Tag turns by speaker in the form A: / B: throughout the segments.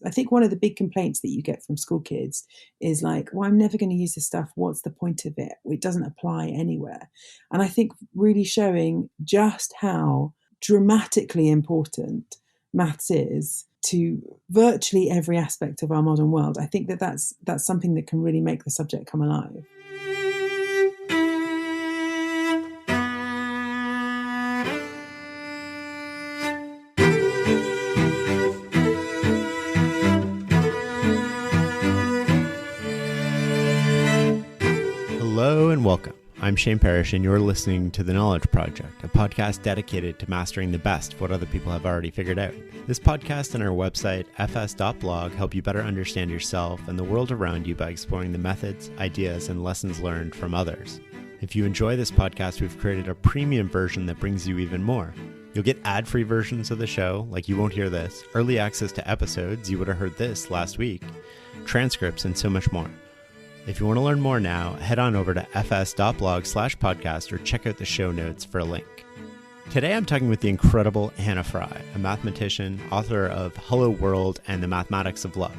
A: I think one of the big complaints that you get from school kids is like, well, I'm never going to use this stuff. What's the point of it? It doesn't apply anywhere. And I think really showing just how dramatically important maths is to virtually every aspect of our modern world. I think that that's something that can really make the subject come alive.
B: Hello and welcome. I'm Shane Parrish and you're listening to The Knowledge Project, a podcast dedicated to mastering the best of what other people have already figured out. This podcast and our website, fs.blog, help you better understand yourself and the world around you by exploring the methods, ideas, and lessons learned from others. If you enjoy this podcast, we've created a premium version that brings you even more. You'll get ad-free versions of the show, like You Won't Hear This, early access to episodes, you would have heard this last week, transcripts, and so much more. If you want to learn more now, head on over to fs.blog/podcast or check out the show notes for a link. Today I'm talking with the incredible Hannah Fry, a mathematician, author of Hello World and the Mathematics of Love.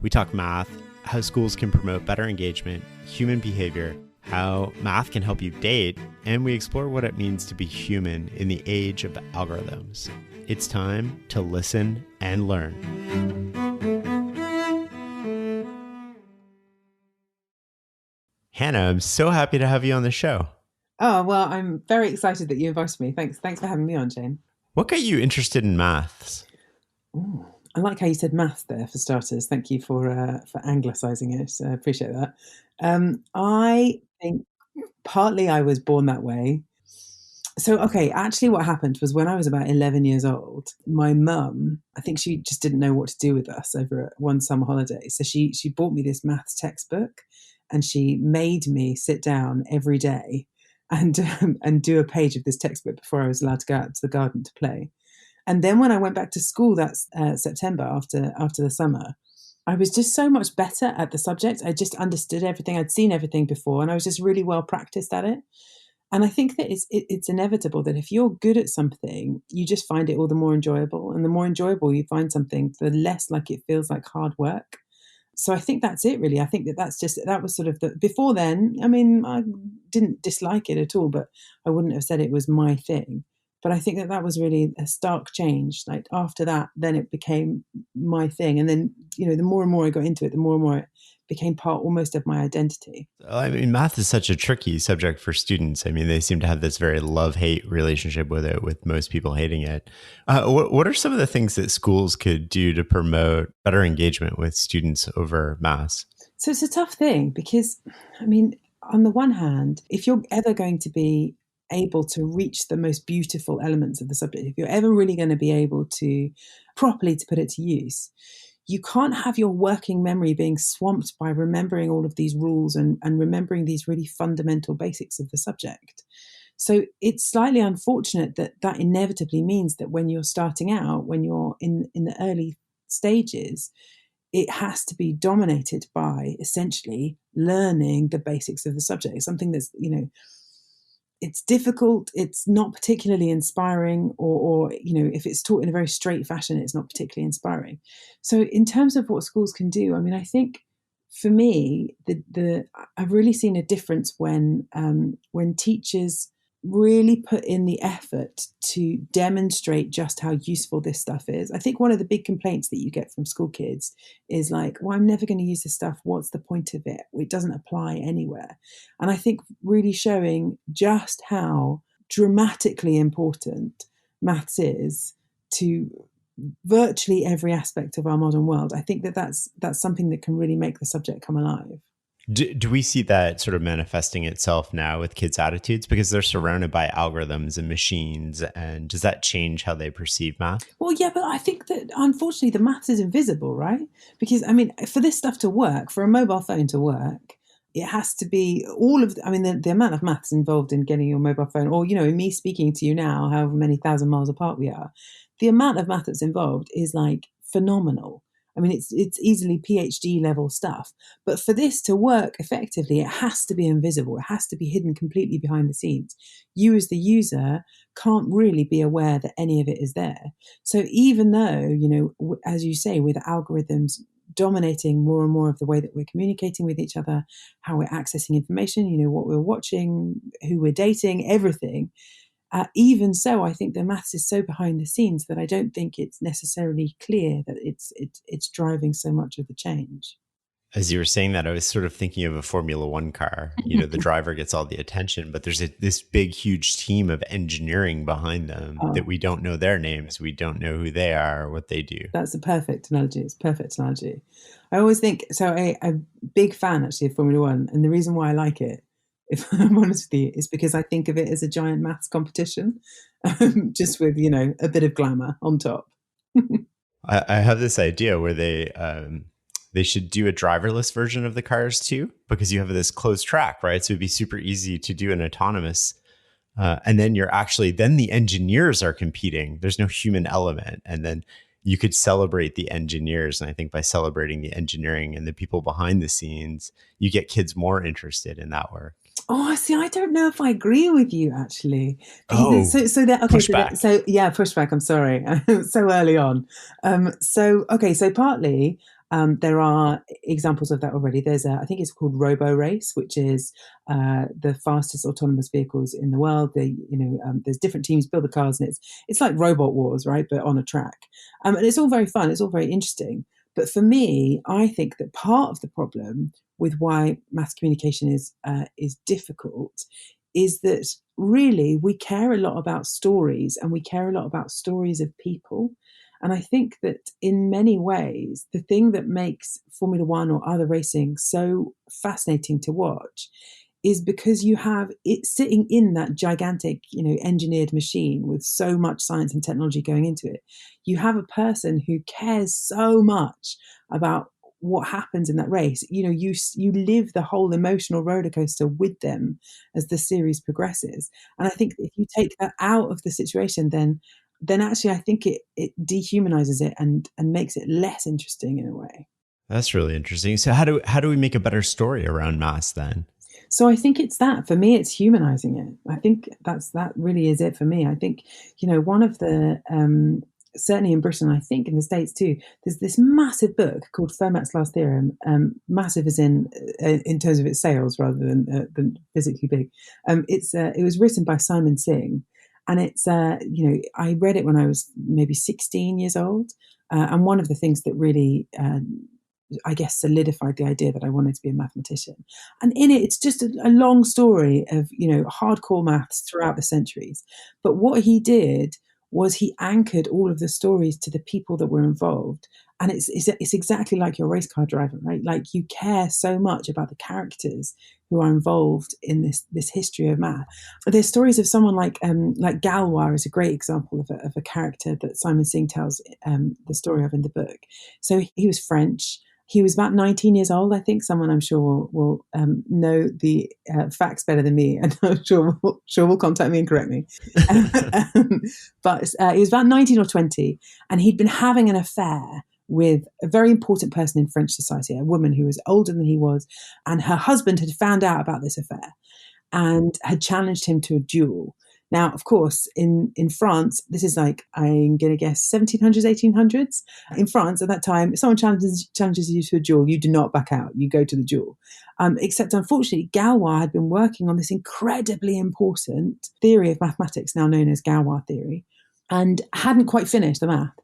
B: We talk math, how schools can promote better engagement, human behavior, how math can help you date, and we explore what it means to be human in the age of algorithms. It's time to listen and learn. Hannah, I'm so happy to have you on the show.
A: Oh, well, I'm very excited that you invited me. Thanks for having me on, Jane.
B: What got you interested in maths?
A: Ooh, I like how you said maths there, for starters. Thank you for anglicising it. I appreciate that. I think partly I was born that way. So, okay, actually what happened was when I was about 11 years old, my mum, I think she just didn't know what to do with us over one summer holiday. So she bought me this maths textbook and she made me sit down every day and do a page of this textbook before I was allowed to go out to the garden to play. And then when I went back to school that September after the summer, I was just so much better at the subject. I just understood everything. I'd seen everything before and I was just really well practiced at it. And I think that it's inevitable that if you're good at something, you just find it all the more enjoyable. And the more enjoyable you find something, the less like it feels like hard work. So I think that's it, really. I think that was sort of before then, I mean, I didn't dislike it at all, but I wouldn't have said it was my thing. But I think that was really a stark change. Like after that, then it became my thing. And then, the more and more I got into it, the more and more it became part almost of my identity.
B: I mean, math is such a tricky subject for students. I mean, they seem to have this very love-hate relationship with it, with most people hating it. What are some of the things that schools could do to promote better engagement with students over maths?
A: So it's a tough thing because, I mean, on the one hand, if you're ever going to be able to reach the most beautiful elements of the subject, if you're ever really going to be able to properly to put it to use, you can't have your working memory being swamped by remembering all of these rules and remembering these really fundamental basics of the subject. So it's slightly unfortunate that inevitably means that when you're starting out, when you're in the early stages, it has to be dominated by essentially learning the basics of the subject. It's something that's, it's difficult, it's not particularly inspiring, or if it's taught in a very straight fashion, it's not particularly inspiring. So in terms of what schools can do, I mean, I think for me, I've really seen a difference when teachers really put in the effort to demonstrate just how useful this stuff is. I think one of the big complaints that you get from school kids is like, well, I'm never going to use this stuff. What's the point of it? It doesn't apply anywhere. And I think really showing just how dramatically important maths is to virtually every aspect of our modern world. I think that that's something that can really make the subject come alive.
B: Do we see that sort of manifesting itself now with kids' attitudes because they're surrounded by algorithms and machines? And does that change how they perceive math?
A: Well, yeah, but I think that unfortunately the maths is invisible, right? Because, I mean, for this stuff to work, for a mobile phone to work, it has to be the amount of maths involved in getting your mobile phone, or, me speaking to you now, however many thousand miles apart we are, the amount of math that's involved is like phenomenal. I mean, it's easily PhD level stuff. But for this to work effectively, it has to be invisible. It has to be hidden completely behind the scenes. You as the user can't really be aware that any of it is there. So even though, as you say, with algorithms dominating more and more of the way that we're communicating with each other, how we're accessing information, what we're watching, who we're dating, everything. Even so, I think the maths is so behind the scenes that I don't think it's necessarily clear that it's driving so much of the change.
B: As you were saying that, I was sort of thinking of a Formula One car. The driver gets all the attention, but there's this big, huge team of engineering behind them that we don't know their names. We don't know who they are or what they do.
A: That's a perfect analogy. It's a perfect analogy. I always think, so I'm a big fan actually of Formula One. And the reason why I like it, if I'm honest with you, is because I think of it as a giant maths competition, just with, a bit of glamour on top.
B: I have this idea where they should do a driverless version of the cars too, because you have this closed track, right? So it'd be super easy to do an autonomous. And then then the engineers are competing. There's no human element. And then you could celebrate the engineers. And I think by celebrating the engineering and the people behind the scenes, you get kids more interested in that work.
A: Oh, see, I don't know if I agree with you actually.
B: Pushback.
A: Pushback. I'm sorry, so early on. So partly there are examples of that already. There's I think it's called Robo Race, which is the fastest autonomous vehicles in the world. There's different teams build the cars, and it's like Robot Wars, right? But on a track, and it's all very fun. It's all very interesting. But for me, I think that part of the problem with why mass communication is difficult is that really we care a lot about stories, and we care a lot about stories of people. And I think that in many ways, the thing that makes Formula One or other racing so fascinating to watch is because you have it sitting in that gigantic, engineered machine with so much science and technology going into it. You have a person who cares so much about what happens in that race. You live the whole emotional roller coaster with them as the series progresses. And I think if you take that out of the situation, then actually I think it dehumanizes it and makes it less interesting in a way.
B: That's really interesting. So how do we make a better story around maths then?
A: So I think it's that. For me, it's humanizing it. I think that really is it for me. I think, one of the, certainly in Britain, I think in the States too, there's this massive book called Fermat's Last Theorem. Massive as in terms of its sales rather than physically big. It was written by Simon Singh. And it's, I read it when I was maybe 16 years old. And one of the things that really, I guess, solidified the idea that I wanted to be a mathematician. And in it, it's just a long story of, hardcore maths throughout the centuries. But what he did was he anchored all of the stories to the people that were involved. And it's exactly like your race car driver, right? Like you care so much about the characters who are involved in this history of math. There's stories of someone like Galois is a great example of a character that Simon Singh tells the story of in the book. So he was French. He was about 19 years old, I think. Someone I'm sure will know the facts better than me, and I'm sure will contact me and correct me. But he was about 19 or 20, and he'd been having an affair with a very important person in French society, a woman who was older than he was, and her husband had found out about this affair and had challenged him to a duel. Now, of course, in France, this is like, I'm going to guess, 1700s, 1800s. In France, at that time, if someone challenges you to a duel, you do not back out. You go to the duel. Except, unfortunately, Galois had been working on this incredibly important theory of mathematics, now known as Galois theory, and hadn't quite finished the math.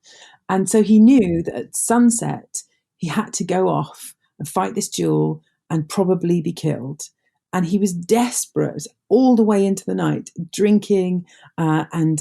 A: And so he knew that at sunset, he had to go off and fight this duel and probably be killed. And he was desperate all the way into the night, drinking and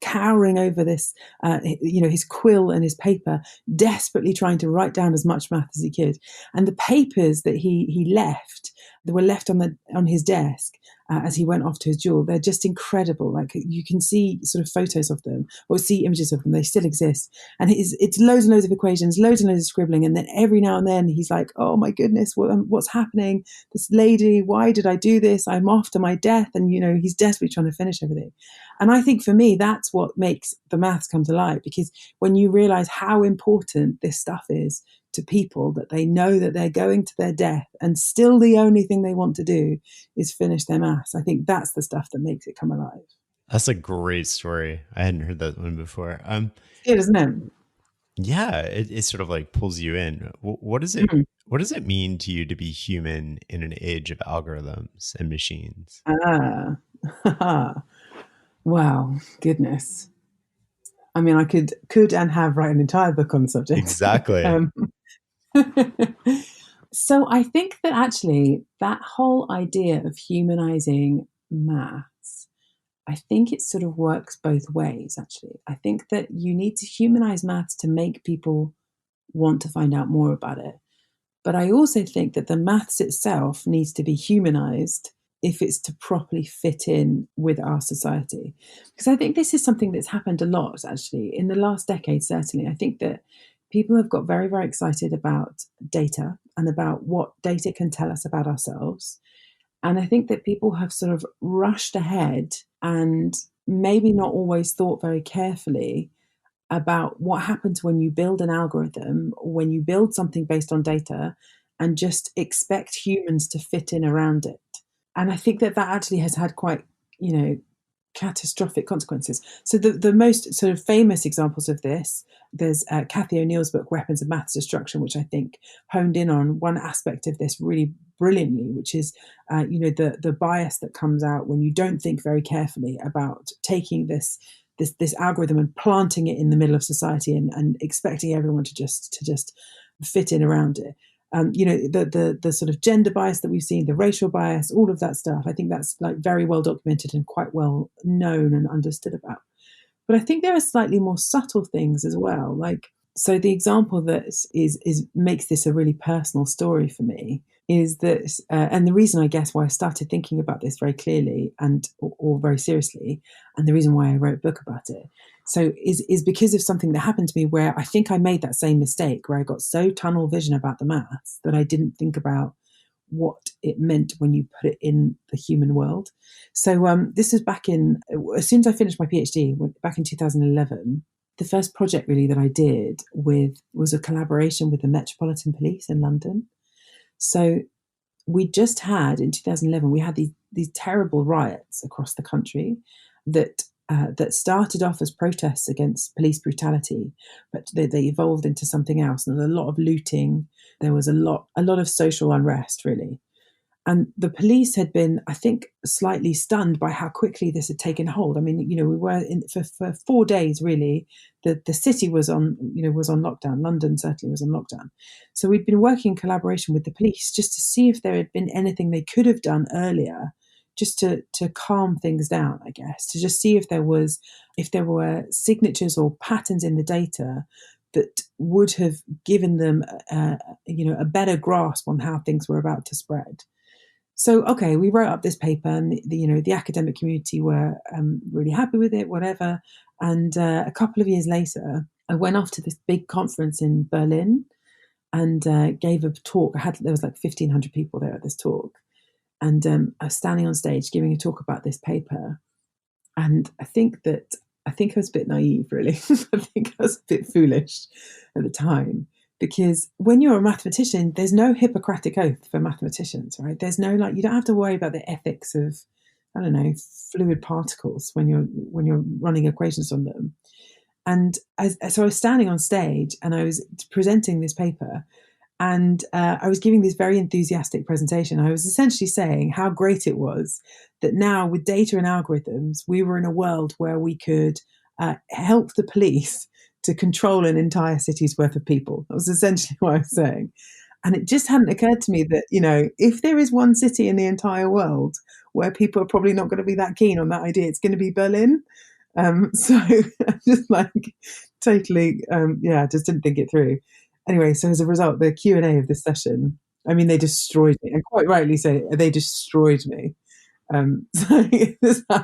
A: cowering over this, his quill and his paper, desperately trying to write down as much math as he could. And the papers that he left, that were left on his desk as he went off to his duel, they're just incredible. Like you can see sort of photos of them or see images of them. They still exist. And it's loads and loads of equations, loads and loads of scribbling. And then every now and then he's like, oh my goodness, what's happening? This lady, why did I do this? I'm off to my death. And, he's desperately trying to finish everything. And I think for me, that's what makes the maths come to light, because when you realize how important this stuff is to people, that they know that they're going to their death and still the only thing they want to do is finish their maths, I think that's the stuff that makes it come alive.
B: That's a great story. I hadn't heard that one before.
A: It isn't it?
B: Yeah, it sort of like pulls you in. What does it
A: Mhm.
B: what does it mean to you to be human in an age of algorithms and machines?
A: Ah, wow, goodness. I mean, I could and have write an entire book on the subject.
B: Exactly.
A: um, so I think that actually that whole idea of humanizing maths, I think it sort of works both ways, actually. I think that you need to humanize maths to make people want to find out more about it. But I also think that the maths itself needs to be humanized if it's to properly fit in with our society. Because I think this is something that's happened a lot, actually, in the last decade, certainly. I think that people have got very, very excited about data and about what data can tell us about ourselves. And I think that people have sort of rushed ahead and maybe not always thought very carefully about what happens when you build an algorithm, when you build something based on data and just expect humans to fit in around it. And I think that that actually has had quite, catastrophic consequences. So the most sort of famous examples of this, there's Cathy O'Neill's book, Weapons of Maths Destruction, which I think honed in on one aspect of this really brilliantly, which is, the bias that comes out when you don't think very carefully about taking this algorithm and planting it in the middle of society and expecting everyone to just fit in around it. The sort of gender bias that we've seen, the racial bias, all of that stuff. I think that's like very well documented and quite well known and understood about. But I think there are slightly more subtle things as well. Like, so the example that is makes this a really personal story for me is that, and the reason I guess why I started thinking about this very clearly or very seriously, and the reason why I wrote a book about it, so is because of something that happened to me where I think I made that same mistake where I got so tunnel vision about the maths that I didn't think about what it meant when you put it in the human world. So this was back in, as soon as I finished my PhD, back in 2011, the first project really that I did was a collaboration with the Metropolitan Police in London. So we just had, in 2011, we had these terrible riots across the country that started off as protests against police brutality, but they evolved into something else. And there was a lot of looting. There was a lot of social unrest, really. And the police had been, I think, slightly stunned by how quickly this had taken hold. I mean, we were for 4 days, really. The city was on lockdown. London certainly was on lockdown. So we'd been working in collaboration with the police just to see if there had been anything they could have done earlier, just to calm things down, I guess, to just see if there were signatures or patterns in the data that would have given them, a better grasp on how things were about to spread. So, okay, we wrote up this paper, and the academic community were really happy with it, whatever. And a couple of years later, I went off to this big conference in Berlin and gave a talk. There was like 1,500 people there at this talk, and I was standing on stage giving a talk about this paper. And I think I was a bit naive, really. I think I was a bit foolish at the time. Because when you're a mathematician, there's no Hippocratic oath for mathematicians, right? There's no, you don't have to worry about the ethics of, I don't know, fluid particles when you're running equations on them. And so I was standing on stage and I was presenting this paper, and I was giving this very enthusiastic presentation. I was essentially saying how great it was that now with data and algorithms, we were in a world where we could help the police to control an entire city's worth of people. That was essentially what I was saying. And it just hadn't occurred to me that, if there is one city in the entire world where people are probably not going to be that keen on that idea, it's going to be Berlin. So just totally, just didn't think it through. Anyway, so as a result, the Q&A of this session, I mean, they destroyed me. And quite rightly so, they destroyed me. So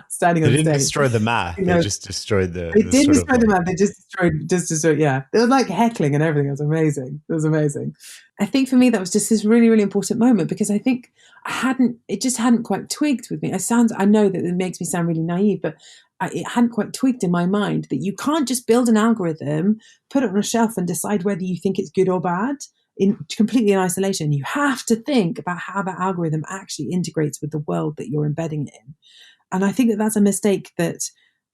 A: standing
B: They
A: on
B: didn't
A: stage,
B: destroy the math.
A: you
B: They
A: know,
B: just destroyed
A: they
B: the
A: didn't
B: sort of
A: destroy the
B: like.
A: map. They just destroyed. Yeah, it was like heckling and everything. It was amazing. It was amazing. I think for me that was just this really, really important moment because I think it just hadn't quite twigged with me. I know that it makes me sound really naive, but it hadn't quite twigged in my mind that you can't just build an algorithm, put it on a shelf, and decide whether you think it's good or bad completely in isolation. You have to think about how that algorithm actually integrates with the world that you're embedding it in. And I think that that's a mistake that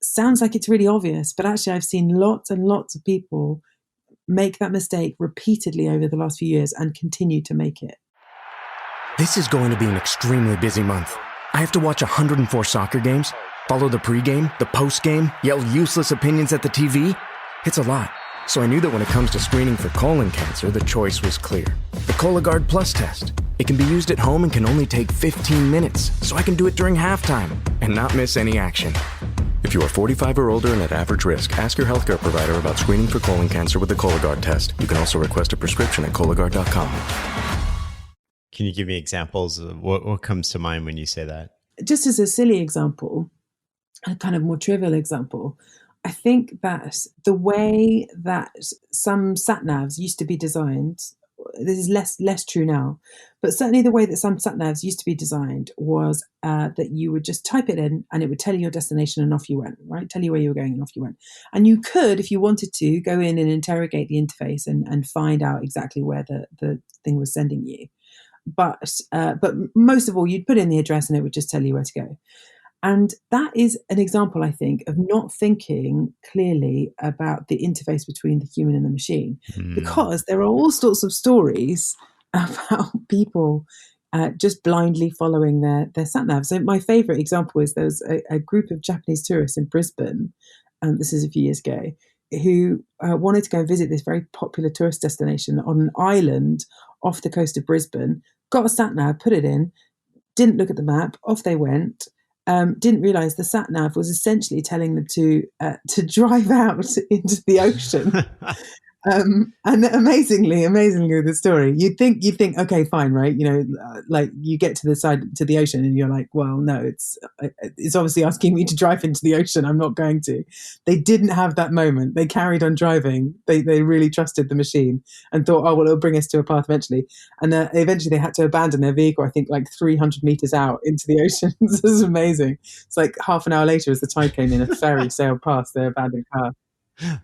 A: sounds like it's really obvious, but actually I've seen lots and lots of people make that mistake repeatedly over the last few years and continue to make it.
C: This is going to be an extremely busy month. I have to watch 104 soccer games, follow the pregame, the postgame, yell useless opinions at the TV. It's a lot. So I knew that when it comes to screening for colon cancer, the choice was clear. The Cologuard Plus test. It can be used at home and can only take 15 minutes, so I can do it during halftime and not miss any action. If you are 45 or older and at average risk, ask your healthcare provider about screening for colon cancer with the Cologuard test. You can also request a prescription at Cologuard.com.
B: Can you give me examples of what comes to mind when you say that?
A: Just as a silly example, a kind of more trivial example, I think that the way that some sat-navs used to be designed, this is less true now, but certainly the way that some sat-navs used to be designed was that you would just type it in and it would tell you your destination and off you went, right? Tell you where you were going and off you went. And you could, if you wanted to, go in and interrogate the interface and find out exactly where the thing was sending you. But most of all, you'd put in the address and it would just tell you where to go. And that is an example, I think, of not thinking clearly about the interface between the human and the machine, because there are all sorts of stories about people just blindly following their sat-nav. So my favorite example is there was a group of Japanese tourists in Brisbane, this is a few years ago, who wanted to go and visit this very popular tourist destination on an island off the coast of Brisbane, got a sat-nav, put it in, didn't look at the map, off they went. Didn't realize the sat nav was essentially telling them to drive out into the ocean. And amazingly, the story, you'd think, okay, fine, right? Like you get to the side to the ocean, and you're like, well, no, it's obviously asking me to drive into the ocean. I'm not going to. They didn't have that moment. They carried on driving. They really trusted the machine and thought, oh well, it'll bring us to a path eventually. And eventually, they had to abandon their vehicle. I think like 300 meters out into the ocean. This is amazing. It's like half an hour later, as the tide came in, a ferry sailed past their abandoned car.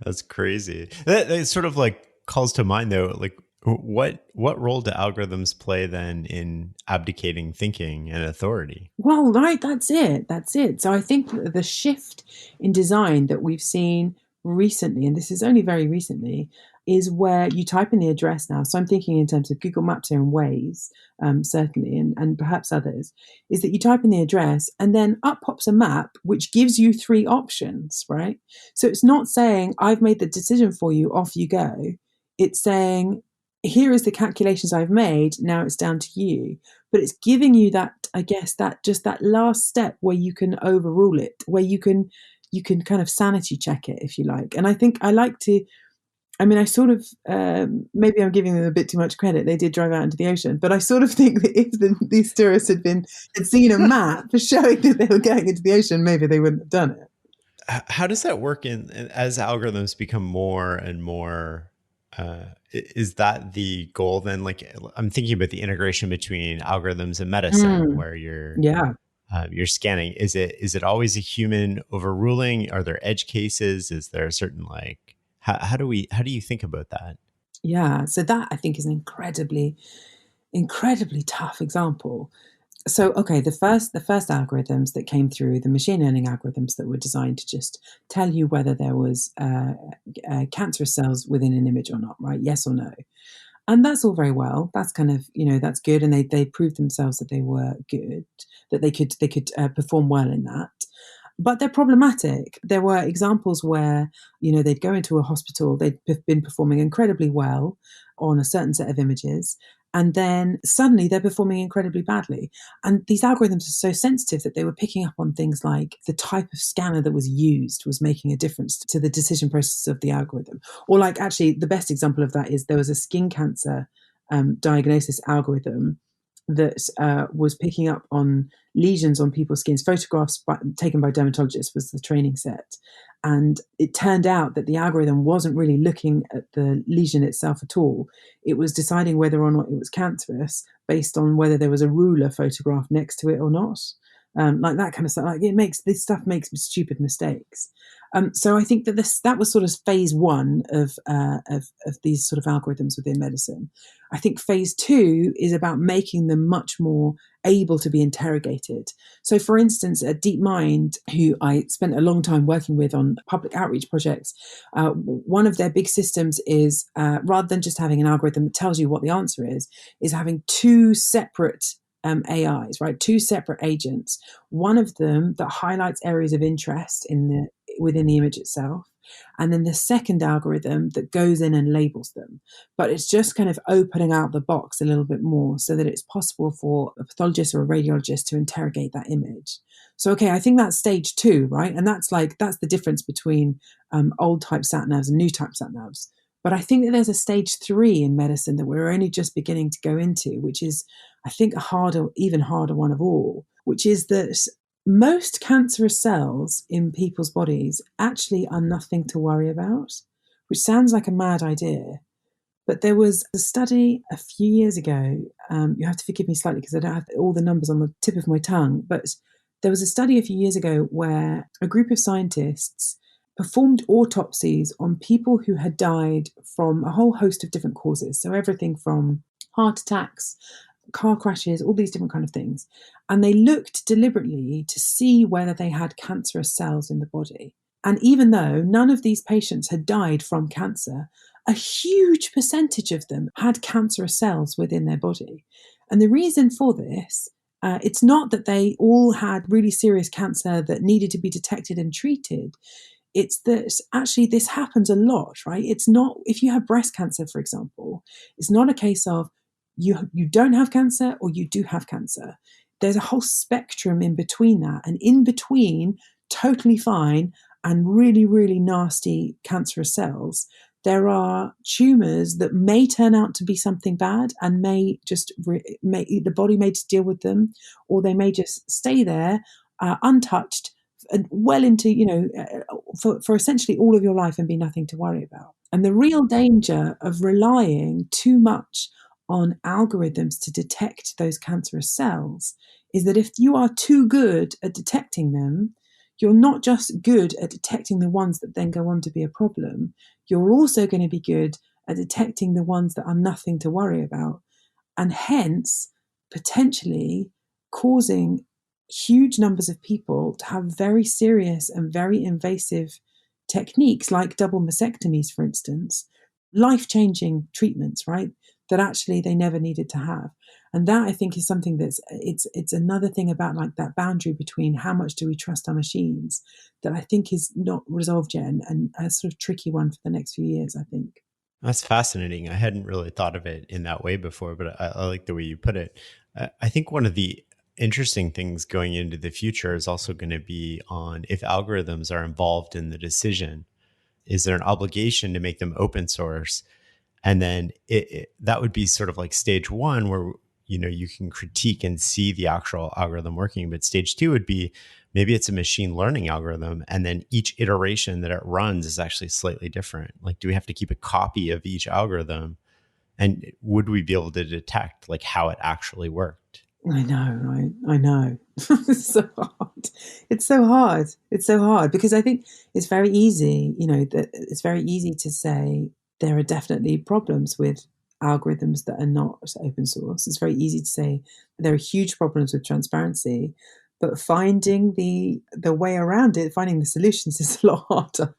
B: That's crazy. That sort of like calls to mind though, like what role do algorithms play then in abdicating thinking and authority?
A: Well, right, that's it. So I think the shift in design that we've seen recently, and this is only very recently, is where you type in the address now. So I'm thinking in terms of Google Maps here and Waze, certainly, and perhaps others, is that you type in the address and then up pops a map which gives you 3 options, right? So it's not saying, I've made the decision for you, off you go. It's saying, here is the calculations I've made, now it's down to you. But it's giving you that, I guess, that just that last step where you can overrule it, where you can kind of sanity check it, if you like. And I think I like to, I sort of, maybe I'm giving them a bit too much credit. They did drive out into the ocean, but I sort of think that if these tourists had seen a map showing that they were going into the ocean, maybe they wouldn't have done it.
B: How does that work as algorithms become more and more? Is that the goal then? Like I'm thinking about the integration between algorithms and medicine, where you're scanning. Is it always a human overruling? Are there edge cases? Is there a certain like how do you think about that?
A: Yeah, so that I think is an incredibly tough example. So, okay, the first algorithms that came through, the machine learning algorithms that were designed to just tell you whether there was cancerous cells within an image or not, right? Yes or no. And that's all very well. That's kind of, that's good. And they proved themselves that they were good, that they could perform well in that. But they're problematic. There were examples where, they'd go into a hospital, they'd been performing incredibly well on a certain set of images, and then suddenly they're performing incredibly badly. And these algorithms are so sensitive that they were picking up on things like the type of scanner that was used was making a difference to the decision process of the algorithm. Or like, actually, the best example of that is there was a skin cancer diagnosis algorithm that was picking up on lesions on people's skins. Photographs taken by dermatologists was the training set. And it turned out that the algorithm wasn't really looking at the lesion itself at all. It was deciding whether or not it was cancerous based on whether there was a ruler photographed next to it or not. Like that kind of stuff. Like this stuff makes stupid mistakes. So I think that that was sort of phase one of these sort of algorithms within medicine. I think phase two is about making them much more able to be interrogated. So, for instance, at DeepMind, who I spent a long time working with on public outreach projects, one of their big systems is rather than just having an algorithm that tells you what the answer is having two separate AIs, right? Two separate agents. One of them that highlights areas of interest within the image itself, and then the second algorithm that goes in and labels them. But it's just kind of opening out the box a little bit more so that it's possible for a pathologist or a radiologist to interrogate that image. So, okay, I think that's stage two, right? And that's the difference between old type sat navs and new type sat navs. But I think that there's a stage three in medicine that we're only just beginning to go into, which is, I think, even harder one of all, which is that most cancerous cells in people's bodies actually are nothing to worry about, which sounds like a mad idea. But there was a study a few years ago, you have to forgive me slightly because I don't have all the numbers on the tip of my tongue, but there was a study a few years ago where a group of scientists performed autopsies on people who had died from a whole host of different causes. So everything from heart attacks, car crashes, all these different kind of things. And they looked deliberately to see whether they had cancerous cells in the body. And even though none of these patients had died from cancer, a huge percentage of them had cancerous cells within their body. And the reason for this, it's not that they all had really serious cancer that needed to be detected and treated. It's that actually this happens a lot, right? It's not, if you have breast cancer, for example, it's not a case of you don't have cancer or you do have cancer. There's a whole spectrum in between that. And in between totally fine and really, really nasty cancerous cells, there are tumors that may turn out to be something bad and may just, the body may just deal with them, or they may just stay there untouched well into, for essentially all of your life and be nothing to worry about. And the real danger of relying too much on algorithms to detect those cancerous cells is that if you are too good at detecting them, you're not just good at detecting the ones that then go on to be a problem, you're also going to be good at detecting the ones that are nothing to worry about, and hence potentially causing huge numbers of people to have very serious and very invasive techniques like double mastectomies, for instance, life-changing treatments, right, that actually they never needed to have. And that, I think, is something it's another thing about like that boundary between how much do we trust our machines that I think is not resolved yet, and a sort of tricky one for the next few years, I think.
B: That's fascinating. I hadn't really thought of it in that way before, but I like the way you put it. I think one of the interesting things going into the future is also going to be on if algorithms are involved in the decision, is there an obligation to make them open source? And then that would be sort of like stage one where, you can critique and see the actual algorithm working. But stage two would be maybe it's a machine learning algorithm, and then each iteration that it runs is actually slightly different. Like, do we have to keep a copy of each algorithm? And would we be able to detect like how it actually worked?
A: I know, right? I know. It's so hard. It's so hard. It's so hard because I think it's very easy, that it's very easy to say there are definitely problems with algorithms that are not open source. It's very easy to say there are huge problems with transparency, but finding the way around it, finding the solutions is a lot harder.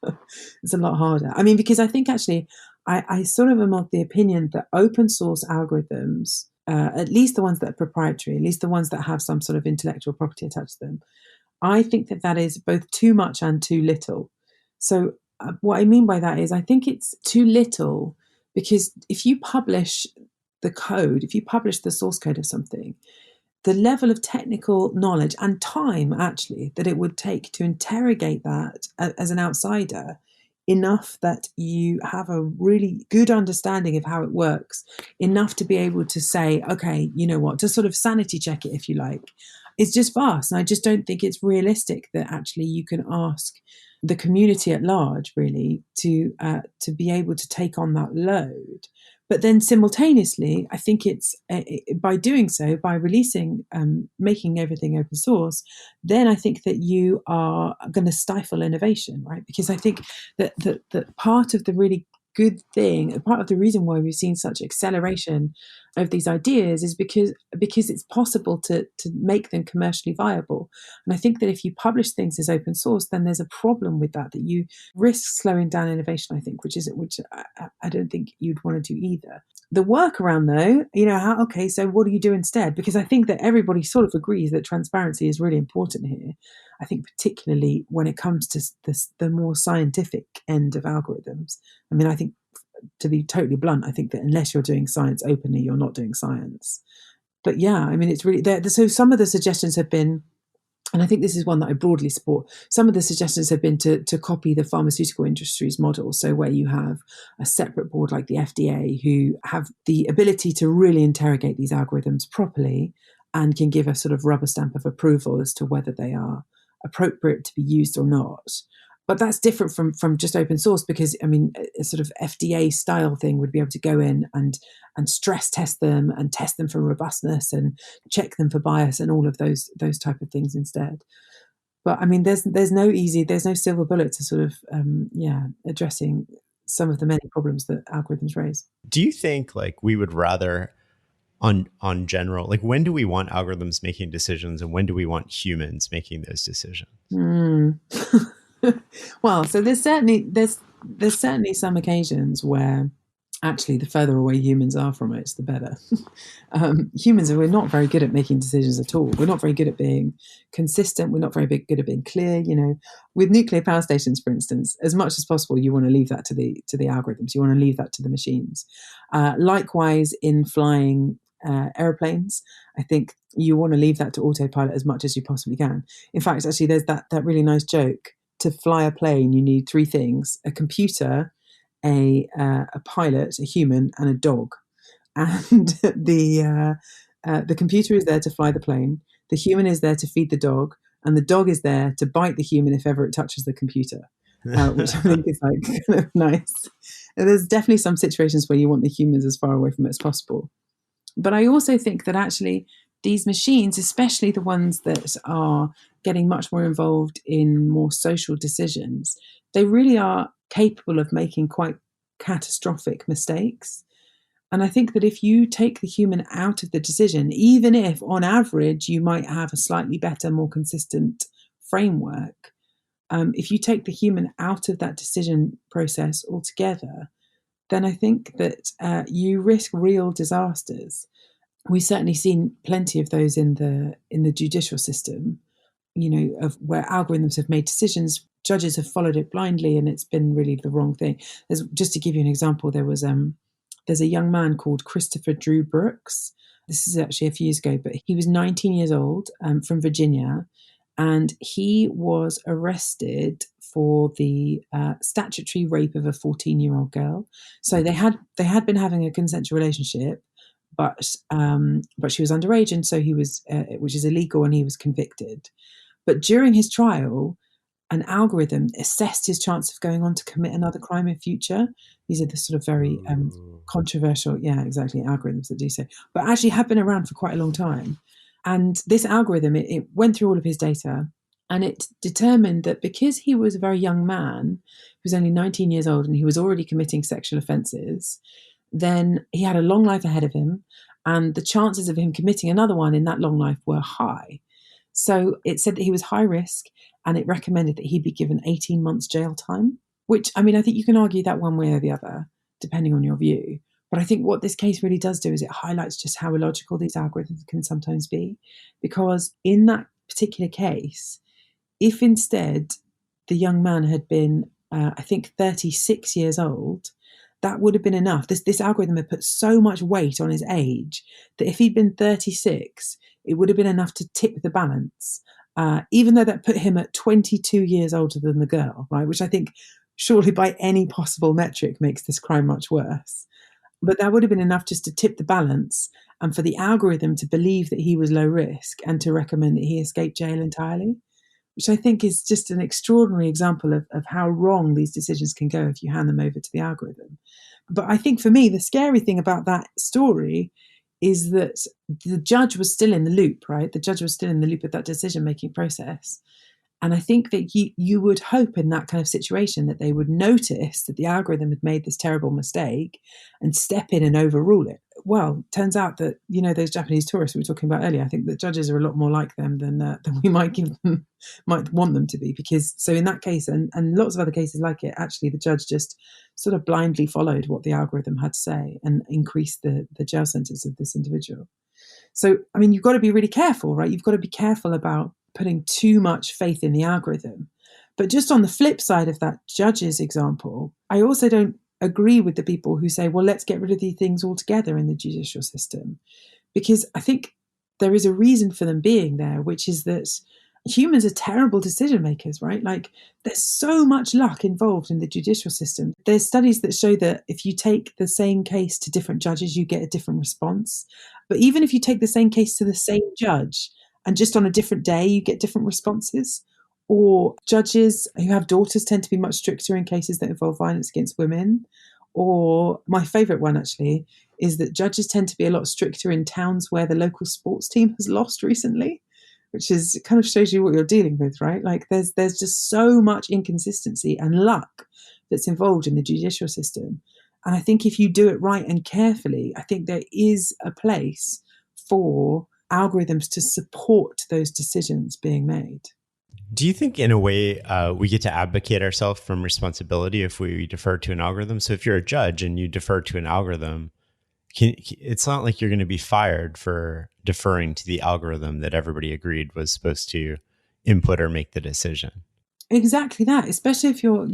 A: It's a lot harder. I mean, because I think actually I sort of am of the opinion that open source algorithms, at least the ones that are proprietary, at least the ones that have some sort of intellectual property attached to them, I think that is both too much and too little. So what I mean by that is I think it's too little because if you publish the code, if you publish the source code of something, the level of technical knowledge and time actually that it would take to interrogate that as an outsider enough that you have a really good understanding of how it works, enough to be able to say, okay, you know what, to sort of sanity check it, if you like, it's just vast. And I just don't think it's realistic that actually you can ask the community at large, really, to be able to take on that load. But then simultaneously, I think it's by doing so, by releasing, making everything open source, then I think that you are going to stifle innovation, right? Because I think that part of the really good thing, part of the reason why we've seen such acceleration of these ideas is because it's possible to make them commercially viable. And I think that if you publish things as open source, then there's a problem with that you risk slowing down innovation, I think, which I don't think you'd want to do either. The workaround, though, okay, so what do you do instead? Because I think that everybody sort of agrees that transparency is really important here. I think particularly when it comes to the more scientific end of algorithms. I mean, I think, to be totally blunt, I think that unless you're doing science openly, you're not doing science. But yeah, I mean, it's really there. So some of the suggestions have been, and I think this is one that I broadly support, some of the suggestions have been to copy the pharmaceutical industry's model. So where you have a separate board like the FDA who have the ability to really interrogate these algorithms properly and can give a sort of rubber stamp of approval as to whether they are appropriate to be used or not. But that's different from just open source, because, I mean, a sort of FDA style thing would be able to go in and stress test them and test them for robustness and check them for bias and all of those type of things instead. But I mean, there's no silver bullet to sort of addressing some of the many problems that algorithms raise.
B: Do you think like we would rather on general, like when do we want algorithms making decisions and when do we want humans making those decisions?
A: Well, so there's certainly some occasions where actually the further away humans are from it, the better. We're not very good at making decisions at all. We're not very good at being consistent. We're not very good at being clear. With nuclear power stations, for instance, as much as possible, you want to leave that to the algorithms. You want to leave that to the machines. Likewise, in flying airplanes, I think you want to leave that to autopilot as much as you possibly can. In fact, actually, there's that really nice joke. To fly a plane, you need three things: a computer, a pilot, a human, and a dog. And the computer is there to fly the plane, the human is there to feed the dog, and the dog is there to bite the human if ever it touches the computer, which I think is like kind of nice. And there's definitely some situations where you want the humans as far away from it as possible. But I also think that actually these machines, especially the ones that are getting much more involved in more social decisions, they really are capable of making quite catastrophic mistakes. And I think that if you take the human out of the decision, even if on average you might have a slightly better, more consistent framework, if you take the human out of that decision process altogether, then I think that you risk real disasters. We've certainly seen plenty of those in the judicial system, of where algorithms have made decisions, judges have followed it blindly, and it's been really the wrong thing. Just to give you an example, there's a young man called Christopher Drew Brooks. This is actually a few years ago, but he was 19 years old, from Virginia, and he was arrested for the statutory rape of a 14-year-old girl. So they had been having a consensual relationship, but she was underage, and so he was, which is illegal, and he was convicted. But during his trial, an algorithm assessed his chance of going on to commit another crime in future. These are the sort of very controversial, algorithms that do so, but actually have been around for quite a long time. And this algorithm, it went through all of his data, and it determined that because he was a very young man, he was only 19 years old, and he was already committing sexual offences, then he had a long life ahead of him, and the chances of him committing another one in that long life were high. So it said that he was high risk, and it recommended that he be given 18 months jail time, which, I mean, I think you can argue that one way or the other, depending on your view. But I think what this case really does do is it highlights just how illogical these algorithms can sometimes be. Because in that particular case, if instead the young man had been, I think, 36 years old, that would have been enough. This algorithm had put so much weight on his age that if he'd been 36, it would have been enough to tip the balance, even though that put him at 22 years older than the girl, right? Which I think surely by any possible metric makes this crime much worse. But that would have been enough just to tip the balance and for the algorithm to believe that he was low risk and to recommend that he escape jail entirely, which I think is just an extraordinary example of how wrong these decisions can go if you hand them over to the algorithm. But I think for me, the scary thing about that story is that the judge was still in the loop, right? The judge was still in the loop of that decision-making process. And I think that you would hope in that kind of situation that they would notice that the algorithm had made this terrible mistake and step in and overrule it. Well, turns out that, those Japanese tourists we were talking about earlier, I think the judges are a lot more like them than we might want them to be. Because so in that case, and lots of other cases like it, actually the judge just sort of blindly followed what the algorithm had to say and increased the jail sentence of this individual. So, I mean, you've got to be really careful, right? You've got to be careful about putting too much faith in the algorithm. But just on the flip side of that judge's example, I also don't agree with the people who say, well, let's get rid of these things altogether in the judicial system. Because I think there is a reason for them being there, which is that humans are terrible decision makers, right? Like there's so much luck involved in the judicial system. There's studies that show that if you take the same case to different judges, you get a different response. But even if you take the same case to the same judge and just on a different day, you get different responses. Or judges who have daughters tend to be much stricter in cases that involve violence against women. Or my favorite one actually is that judges tend to be a lot stricter in towns where the local sports team has lost recently, which is kind of shows you what you're dealing with, right? Like there's just so much inconsistency and luck that's involved in the judicial system. And I think if you do it right and carefully, I think there is a place for algorithms to support those decisions being made.
B: Do you think in a way we get to abdicate ourselves from responsibility if we defer to an algorithm? So if you're a judge and you defer to an algorithm, it's not like you're going to be fired for deferring to the algorithm that everybody agreed was supposed to input or make the decision.
A: Exactly that, especially if you're,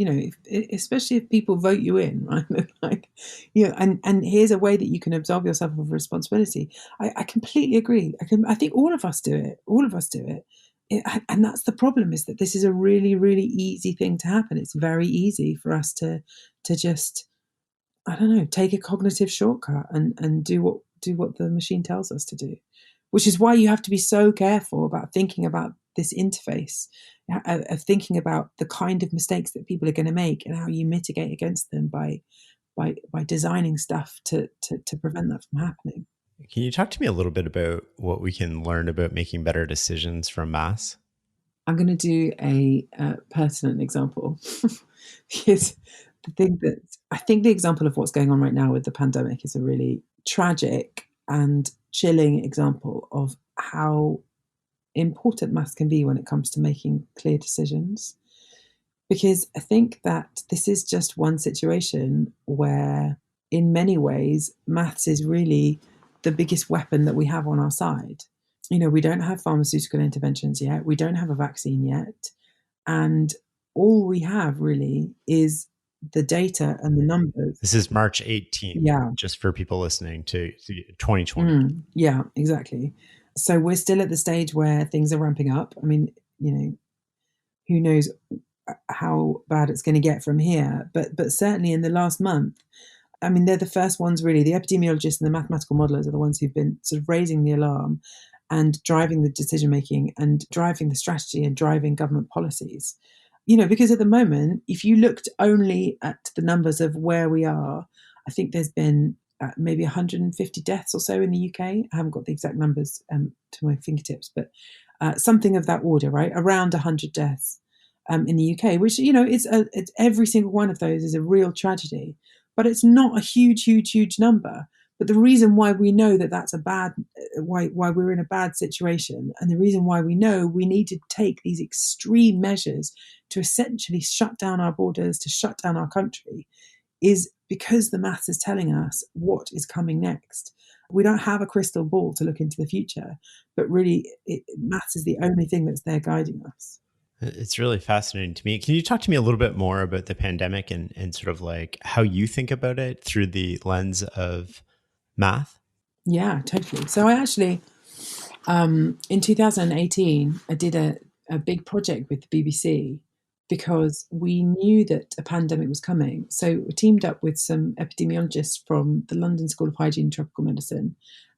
A: especially if people vote you in, right? Like, and here's a way that you can absolve yourself of responsibility. I completely agree. I think all of us do it. All of us do it. And that's the problem, is that this is a really, really easy thing to happen. It's very easy for us to just, I don't know, take a cognitive shortcut and do what the machine tells us to do, which is why you have to be so careful about thinking about this interface, of thinking about the kind of mistakes that people are going to make and how you mitigate against them by designing stuff to prevent that from happening.
B: Can you talk to me a little bit about what we can learn about making better decisions from maths?
A: I'm going to do a pertinent example because I think the example of what's going on right now with the pandemic is a really tragic and chilling example of how important maths can be when it comes to making clear decisions. Because I think that this is just one situation where, in many ways, maths is really the biggest weapon that we have on our side. We don't have pharmaceutical interventions yet. We don't have a vaccine yet. And all we have really is the data and the numbers.
B: This is March 18th, just for people listening to 2020.
A: Yeah, exactly. So we're still at the stage where things are ramping up. I mean, who knows how bad it's going to get from here. But certainly in the last month, I mean, they're the first ones really. The epidemiologists and the mathematical modelers are the ones who've been sort of raising the alarm and driving the decision-making and driving the strategy and driving government policies. Because at the moment, if you looked only at the numbers of where we are, I think there's been maybe 150 deaths or so in the UK. I haven't got the exact numbers to my fingertips, but something of that order, right? Around 100 deaths in the UK, which, it's every single one of those is a real tragedy. But it's not a huge, huge, huge number. But the reason why we know that that's why we're in a bad situation, and the reason why we know we need to take these extreme measures to essentially shut down our borders, to shut down our country, is because the maths is telling us what is coming next. We don't have a crystal ball to look into the future, but really maths is the only thing that's there guiding us.
B: It's really fascinating to me. Can you talk to me a little bit more about the pandemic and sort of like how you think about it through the lens of math?
A: Yeah, totally. So I actually, in 2018, I did a big project with the BBC because we knew that a pandemic was coming. So we teamed up with some epidemiologists from the London School of Hygiene and Tropical Medicine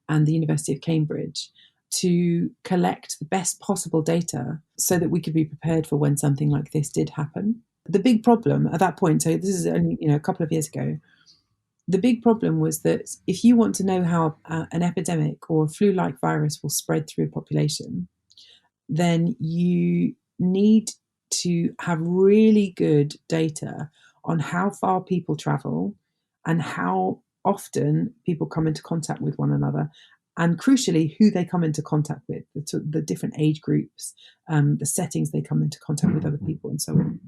A: and the University of Cambridge to collect the best possible data so that we could be prepared for when something like this did happen. The big problem at that point, so this is only a couple of years ago, the big problem was that if you want to know how an epidemic or a flu-like virus will spread through a population, then you need to have really good data on how far people travel and how often people come into contact with one another, and crucially, who they come into contact with, the different age groups, the settings they come into contact with other people, and so on.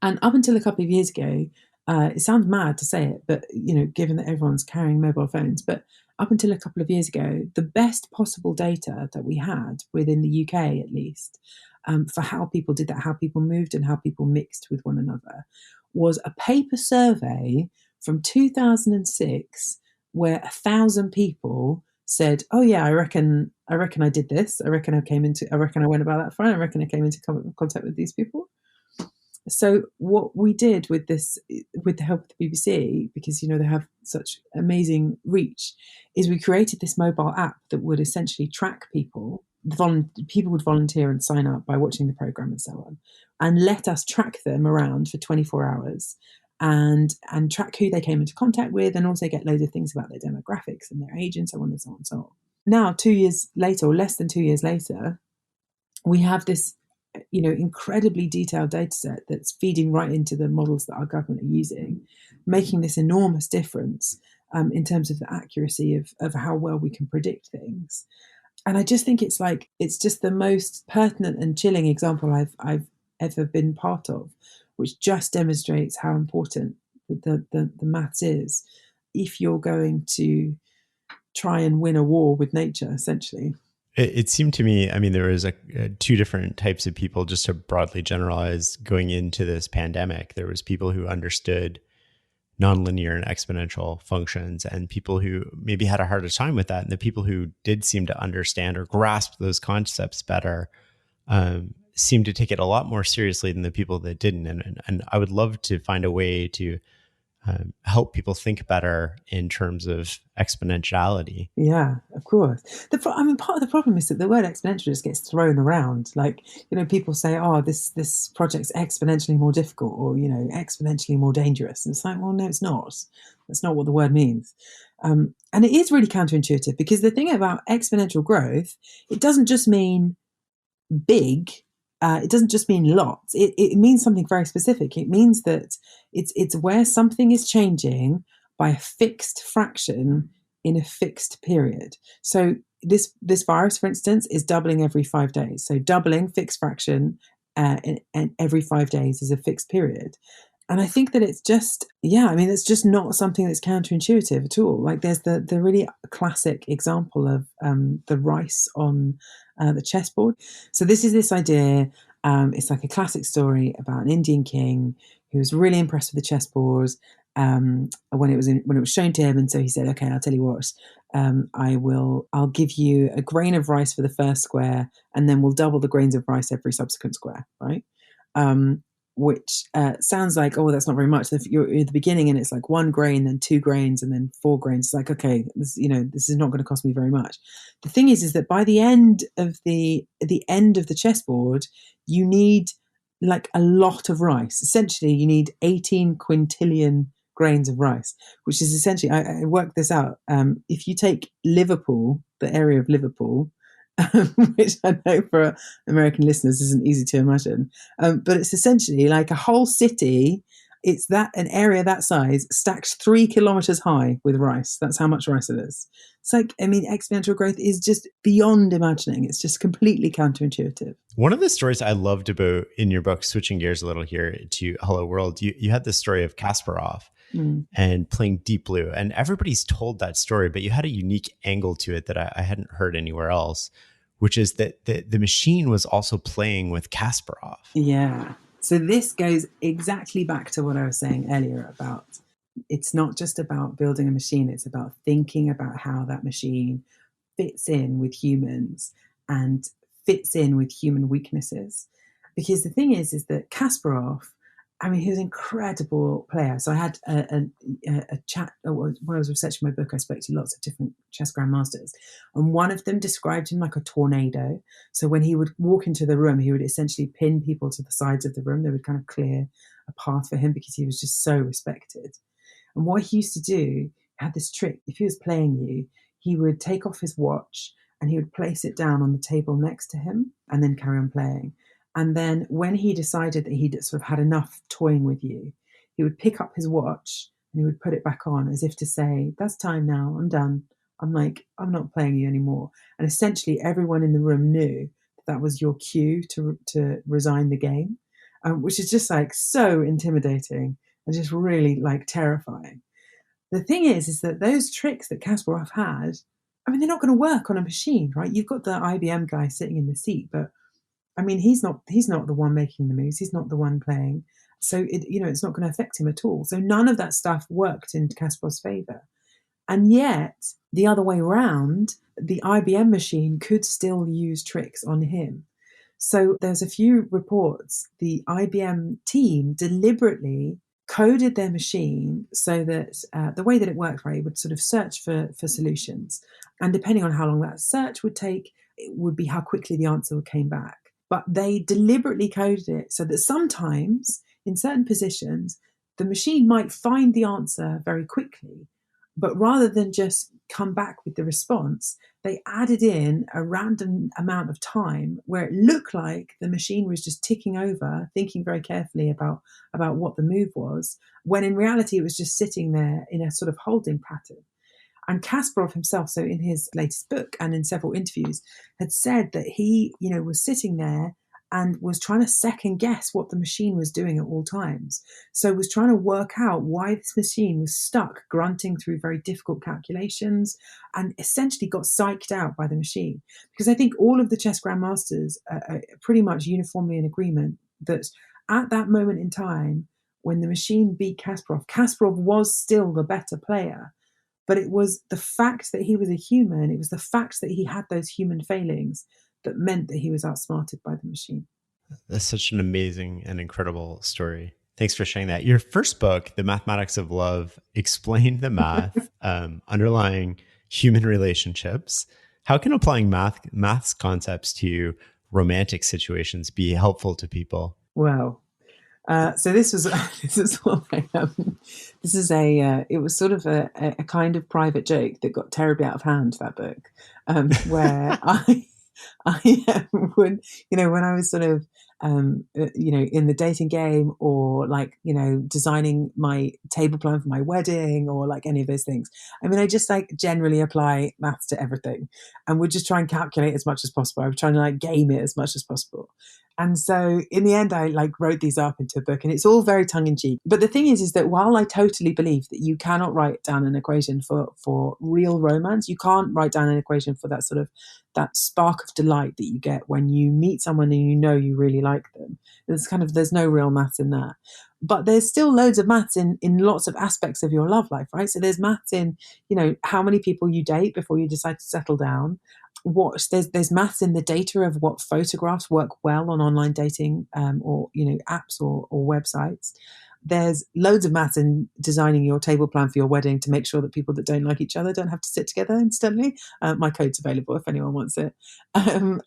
A: And up until a couple of years ago, it sounds mad to say it, but given that everyone's carrying mobile phones, but up until a couple of years ago, the best possible data that we had within the UK, at least, for how people did that, how people moved and how people mixed with one another, was a paper survey from 2006 where 1,000 people said, "Oh yeah, I reckon I did this. I reckon I went about that fine. I reckon I came into contact with these people." So what we did with this, with the help of the BBC, because they have such amazing reach, is we created this mobile app that would essentially track people. People would volunteer and sign up by watching the programme and so on, and let us track them around for 24 hours and track who they came into contact with, and also get loads of things about their demographics and their age and so on and so on and so on. Now, 2 years later, or less than 2 years later, we have this incredibly detailed data set that's feeding right into the models that our government are using, making this enormous difference in terms of the accuracy of how well we can predict things. And I just think it's just the most pertinent and chilling example I've ever been part of, which just demonstrates how important the maths is if you're going to try and win a war with nature, essentially.
B: It seemed to me, there was two different types of people, just to broadly generalize, going into this pandemic. There was people who understood nonlinear and exponential functions, and people who maybe had a harder time with that. And the people who did seem to understand or grasp those concepts better seemed to take it a lot more seriously than the people that didn't. And I would love to find a way to help people think better in terms of exponentiality.
A: Yeah, of course. Part of the problem is that the word exponential just gets thrown around. People say, "Oh, this project's exponentially more difficult," or exponentially more dangerous. And it's like, well, no, it's not. That's not what the word means. And it is really counterintuitive, because the thing about exponential growth, it doesn't just mean big. It doesn't just mean lots. It means something very specific. It means that it's where something is changing by a fixed fraction in a fixed period. So this virus, for instance, is doubling every 5 days. So doubling, fixed fraction, and every 5 days is a fixed period. And I think that it's just, it's just not something that's counterintuitive at all. Like, there's the really classic example of the rice on the chessboard. So this is this idea. It's like a classic story about an Indian king who was really impressed with the chessboard when it was shown to him, and so he said, "Okay, I'll tell you what. I'll give you a grain of rice for the first square, and then we'll double the grains of rice every subsequent square." Right? Which sounds like, oh, that's not very much. If you're at the beginning and it's like 1 grain, then 2 grains, and then 4 grains, it's like, okay, this is not going to cost me very much. The thing is that by the end of the chessboard, you need like a lot of rice. Essentially, you need 18 quintillion grains of rice, which is essentially, I worked this out. If you take Liverpool, the area of Liverpool, which I know for American listeners isn't easy to imagine, but it's essentially like a whole city. It's an area that size stacked 3 kilometers high with rice. That's how much rice it is. It's like, exponential growth is just beyond imagining. It's just completely counterintuitive.
B: One of the stories I loved about in your book, switching gears a little here to Hello World, you had the story of Kasparov and playing Deep Blue. And everybody's told that story, but you had a unique angle to it that I hadn't heard anywhere else, which is that the machine was also playing with Kasparov.
A: Yeah. So this goes exactly back to what I was saying earlier about, it's not just about building a machine, it's about thinking about how that machine fits in with humans and fits in with human weaknesses. Because the thing is that Kasparov, I mean, he was an incredible player. So I had a chat when I was researching my book. I spoke to lots of different chess grandmasters, and one of them described him like a tornado. So when he would walk into the room, he would essentially pin people to the sides of the room. They would kind of clear a path for him because he was just so respected. And what he used to do, he had this trick. If he was playing you, he would take off his watch and he would place it down on the table next to him and then carry on playing. And then when he decided that he'd sort of had enough toying with you, he would pick up his watch and he would put it back on as if to say, that's time now, I'm done. I'm not playing you anymore. And essentially everyone in the room knew that was your cue to resign the game, which is just like so intimidating and just really like terrifying. The thing is that those tricks that Kasparov had, I mean, they're not going to work on a machine, right? You've got the IBM guy sitting in the seat, but I mean, he's not the one making the moves. He's not the one playing. So it's not going to affect him at all. So none of that stuff worked in Kasparov's favor. And yet the other way around, the IBM machine could still use tricks on him. So there's a few reports. The IBM team deliberately coded their machine so that the way that it worked, right, it would sort of search for solutions. And depending on how long that search would take, it would be how quickly the answer came back. But they deliberately coded it so that sometimes in certain positions, the machine might find the answer very quickly. But rather than just come back with the response, they added in a random amount of time where it looked like the machine was just ticking over, thinking very carefully about what the move was, when in reality it was just sitting there in a sort of holding pattern. And Kasparov himself, so in his latest book and in several interviews, had said that he, was sitting there and was trying to second guess what the machine was doing at all times. So was trying to work out why this machine was stuck grunting through very difficult calculations and essentially got psyched out by the machine. Because I think all of the chess grandmasters are pretty much uniformly in agreement that at that moment in time, when the machine beat Kasparov, Kasparov was still the better player. But it was the fact that he was a human, it was the fact that he had those human failings that meant that he was outsmarted by the machine.
B: That's such an amazing and incredible story. Thanks for sharing that. Your first book, The Mathematics of Love, explained the math underlying human relationships. How can applying math's concepts to romantic situations be helpful to people?
A: Well, so this was it was sort of a kind of private joke that got terribly out of hand, that book, where I would, when I was sort of in the dating game or like, designing my table plan for my wedding or like any of those things. I mean, I just like generally apply maths to everything and would just try and calculate as much as possible. I was trying to like game it as much as possible. And so in the end, I like wrote these up into a book and it's all very tongue in cheek. But the thing is that while I totally believe that you cannot write down an equation for real romance, you can't write down an equation for that sort of that spark of delight that you get when you meet someone and you really like them. There's no real maths in that. But there's still loads of maths in lots of aspects of your love life, right? So there's maths in, how many people you date before you decide to settle down. There's maths in the data of what photographs work well on online dating or apps or websites. There's loads of maths in designing your table plan for your wedding to make sure that people that don't like each other don't have to sit together instantly. My code's available if anyone wants it. And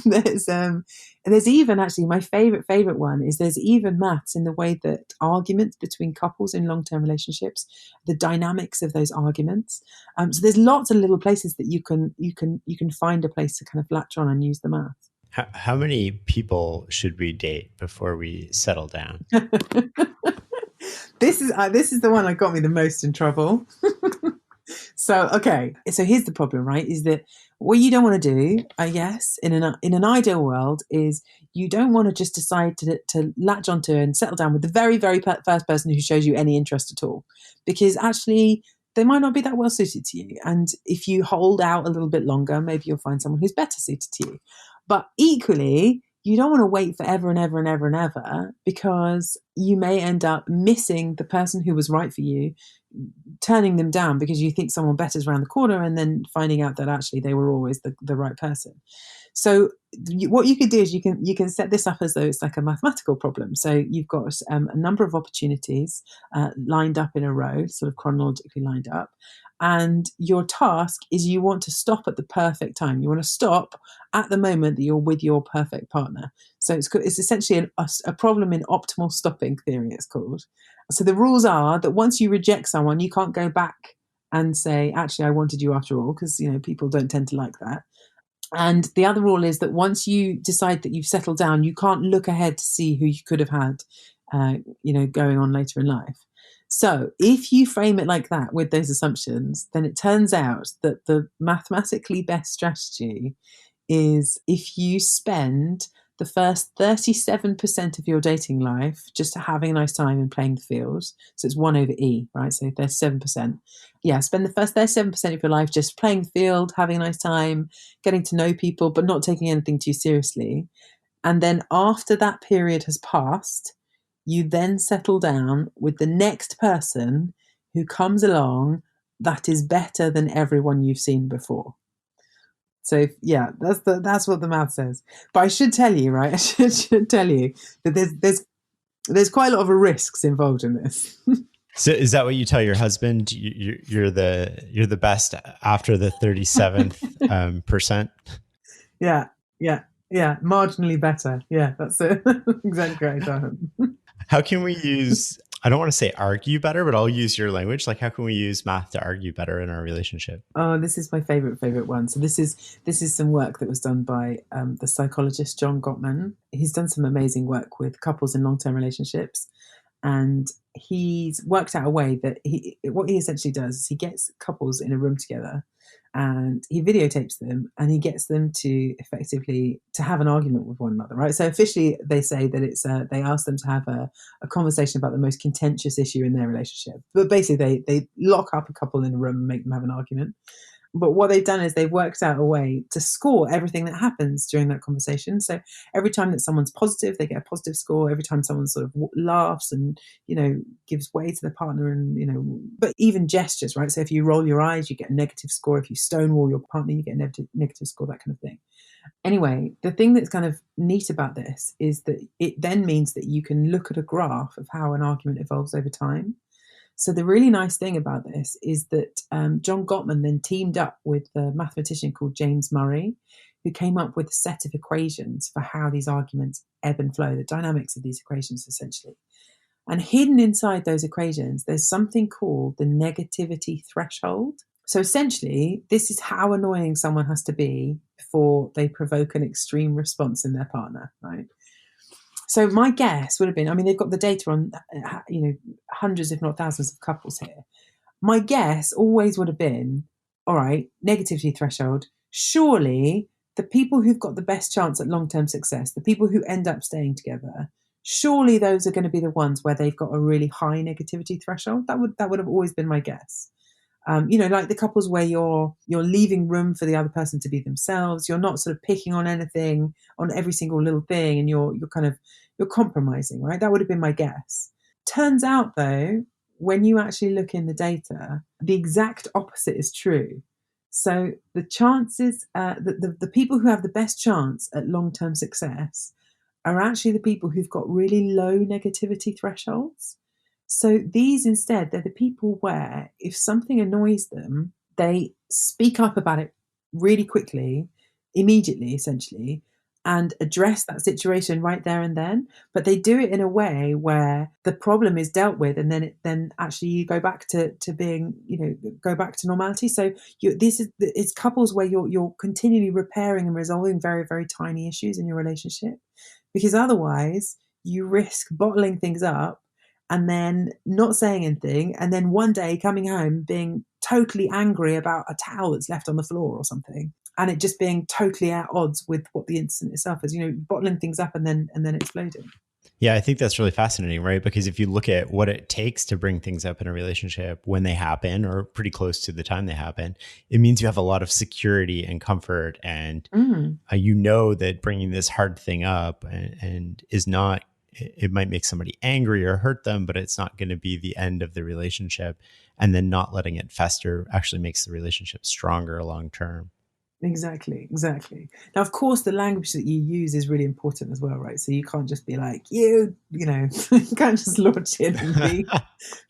A: there's even actually my favorite one is there's even maths in the way that arguments between couples in long-term relationships, the dynamics of those arguments. So there's lots of little places that you can find a place to kind of latch on and use the maths.
B: How many people should we date before we settle down?
A: This is the one that got me the most in trouble. So here's the problem, right? Is that what you don't want to do, I guess, in an ideal world, is you don't want to just decide to latch onto and settle down with the very, very first person who shows you any interest at all, because actually they might not be that well suited to you. And if you hold out a little bit longer, maybe you'll find someone who's better suited to you. But equally, you don't want to wait forever and ever and ever and ever, because you may end up missing the person who was right for you, turning them down because you think someone better is around the corner and then finding out that actually they were always the right person. So what you could do is you can set this up as though it's like a mathematical problem. So you've got a number of opportunities lined up in a row, sort of chronologically lined up. And your task is you want to stop at the perfect time. You want to stop at the moment that you're with your perfect partner. So it's essentially a problem in optimal stopping theory, it's called. So the rules are that once you reject someone, you can't go back and say, actually, I wanted you after all, because, people don't tend to like that. And the other rule is that once you decide that you've settled down, you can't look ahead to see who you could have had, going on later in life. So if you frame it like that with those assumptions, then it turns out that the mathematically best strategy is if you spend the first 37% of your dating life just having a nice time and playing the field. So it's 1/E, right? So 37%. Yeah, spend the first 37% of your life just playing the field, having a nice time, getting to know people, but not taking anything too seriously. And then after that period has passed, you then settle down with the next person who comes along that is better than everyone you've seen before. So yeah, that's what the math says. But I should tell you, right? I should tell you that there's quite a lot of risks involved in this.
B: So is that what you tell your husband? You're the best after the 37th percent?
A: Yeah, marginally better. Yeah, that's it. Exactly right.
B: How can we use, I don't want to say argue better, but I'll use your language. Like, how can we use math to argue better in our relationship?
A: Oh, this is my favorite one. So this is some work that was done by the psychologist John Gottman. He's done some amazing work with couples in long-term relationships, and he's worked out a way that what he essentially does is he gets couples in a room together and he videotapes them and he gets them to effectively to have an argument with one another, right? So officially they say that it's they ask them to have a conversation about the most contentious issue in their relationship, but basically they lock up a couple in a room and make them have an argument. But what they've done is they've worked out a way to score everything that happens during that conversation. So every time that someone's positive, they get a positive score. Every time someone sort of laughs and, gives way to their partner and, but even gestures, right? So if you roll your eyes, you get a negative score. If you stonewall your partner, you get a negative score, that kind of thing. Anyway, the thing that's kind of neat about this is that it then means that you can look at a graph of how an argument evolves over time. So the really nice thing about this is that John Gottman then teamed up with a mathematician called James Murray, who came up with a set of equations for how these arguments ebb and flow, the dynamics of these equations essentially. And hidden inside those equations, there's something called the negativity threshold. So essentially, this is how annoying someone has to be before they provoke an extreme response in their partner, right? So my guess would have been, they've got the data on, hundreds, if not thousands of couples here. My guess always would have been, all right, negativity threshold. Surely the people who've got the best chance at long-term success, the people who end up staying together, surely those are going to be the ones where they've got a really high negativity threshold. That would have always been my guess. Like the couples where you're leaving room for the other person to be themselves. You're not sort of picking on anything, on every single little thing, and you're compromising, right? That would have been my guess. Turns out though, when you actually look in the data, the exact opposite is true. So the chances, the people who have the best chance at long-term success are actually the people who've got really low negativity thresholds. So these instead, they're the people where if something annoys them, they speak up about it really quickly, immediately, essentially, and address that situation right there and then. But they do it in a way where the problem is dealt with, and then actually you go back to being, go back to normality. So it's couples where you're continually repairing and resolving very, very tiny issues in your relationship, because otherwise you risk bottling things up and then not saying anything, and then one day coming home being totally angry about a towel that's left on the floor or something, and it just being totally at odds with what the incident itself is, bottling things up and then exploding.
B: Yeah, I think that's really fascinating, right? Because if you look at what it takes to bring things up in a relationship when they happen, or pretty close to the time they happen, it means you have a lot of security and comfort, and that bringing this hard thing up and is not, it might make somebody angry or hurt them, but it's not going to be the end of the relationship. And then not letting it fester actually makes the relationship stronger long term.
A: Exactly, exactly. Now, of course, the language that you use is really important as well, right? So you can't just be like, you know, you can't just launch in and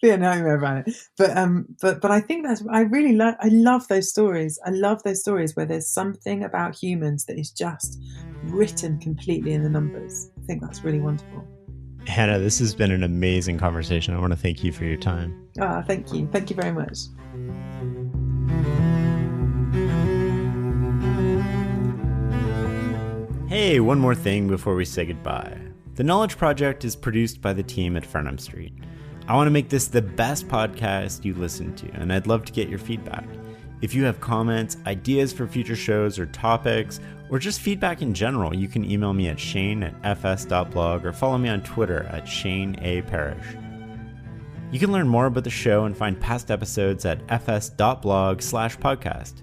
A: be a nightmare about it. But I think I love those stories. I love those stories where there's something about humans that is just written completely in the numbers. I think that's really wonderful.
B: Hannah, this has been an amazing conversation. I want to thank you for your time.
A: Thank you. Thank you very much.
B: Hey, one more thing before we say goodbye. The Knowledge Project is produced by the team at Farnham Street. I want to make this the best podcast you listen to, and I'd love to get your feedback. If you have comments, ideas for future shows or topics, or just feedback in general, you can email me at shane@fs.blog or follow me on Twitter at shaneaparish. You can learn more about the show and find past episodes at fs.blog/podcast.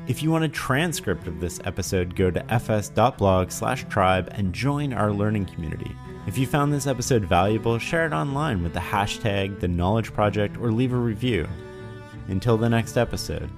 B: If you want a transcript of this episode, go to fs.blog/tribe and join our learning community. If you found this episode valuable, share it online with the hashtag The Knowledge Project or leave a review. Until the next episode.